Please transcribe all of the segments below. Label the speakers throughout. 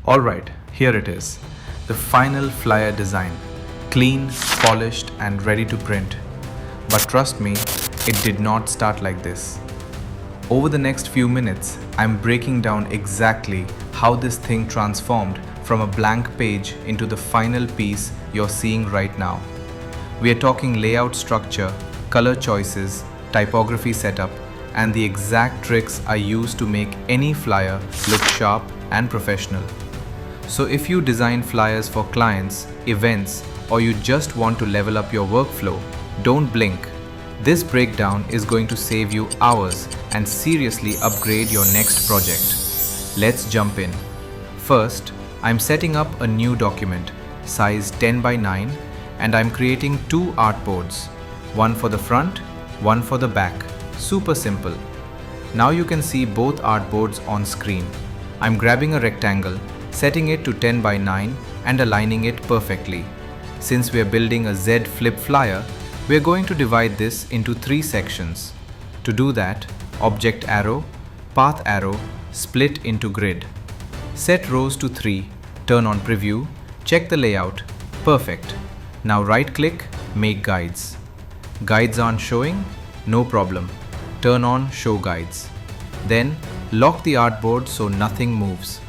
Speaker 1: Alright, here it is. The final flyer design. Clean, polished and ready to print. But trust me, it did not start like this. Over the next few minutes, I'm breaking down exactly how this thing transformed from a blank page into the final piece you're seeing right now. We are talking layout structure, color choices, typography setup, and the exact tricks I use to make any flyer look sharp and professional. So if you design flyers for clients, events, or you just want to level up your workflow, don't blink. This breakdown is going to save you hours and seriously upgrade your next project. Let's jump in. First, I'm setting up a new document, size 10 by 9, and I'm creating two artboards, one for the front, one for the back. Super simple. Now you can see both artboards on screen. I'm grabbing a rectangle, setting it to 10 by 9 and aligning it perfectly. Since we are building a Z flip flyer, we are going to divide this into 3 sections. To do that, object arrow, path arrow, split into grid. Set rows to 3, turn on preview, check the layout. Perfect. Now right click, make guides. Guides aren't showing? No problem. Turn on show guides. Then lock the artboard so nothing moves.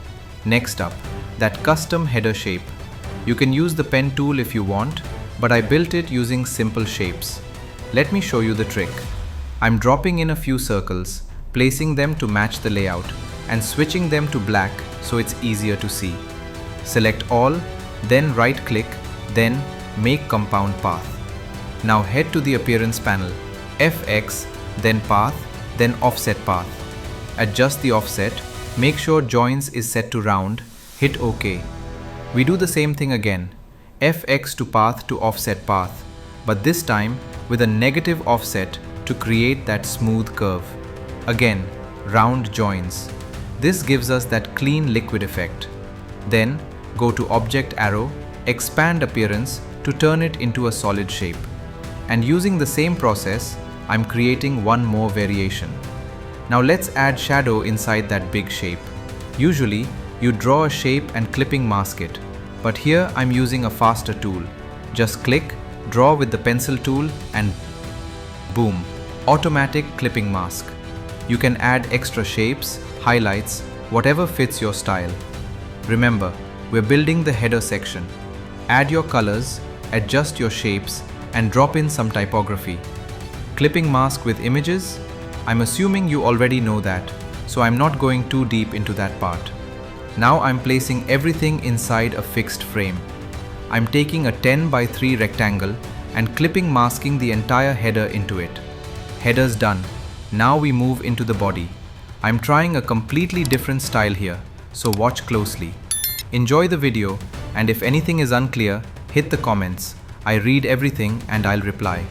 Speaker 1: Next up, that custom header shape. You can use the pen tool if you want, but I built it using simple shapes. Let me show you the trick. I'm dropping in a few circles, placing them to match the layout, and switching them to black so it's easier to see. Select all, then right click, then make compound path. Now head to the appearance panel, FX, then path, then offset path. Adjust the offset, make sure joins is set to round, hit OK. We do the same thing again, FX to path to offset path, but this time with a negative offset to create that smooth curve. Again, round joins. This gives us that clean liquid effect. Then go to object arrow, expand appearance to turn it into a solid shape. And using the same process, I'm creating one more variation. Now let's add shadow inside that big shape. Usually, you draw a shape and clipping mask it, but here I'm using a faster tool. Just click, draw with the pencil tool and boom, automatic clipping mask. You can add extra shapes, highlights, whatever fits your style. Remember, we're building the header section. Add your colors, adjust your shapes, and drop in some typography. Clipping mask with images? I'm assuming you already know that, so I'm not going too deep into that part. Now I'm placing everything inside a fixed frame. I'm taking a 10 by 3 rectangle and clipping masking the entire header into it. Header's done. Now we move into the body. I'm trying a completely different style here, so watch closely. Enjoy the video, and if anything is unclear, hit the comments. I read everything and I'll reply.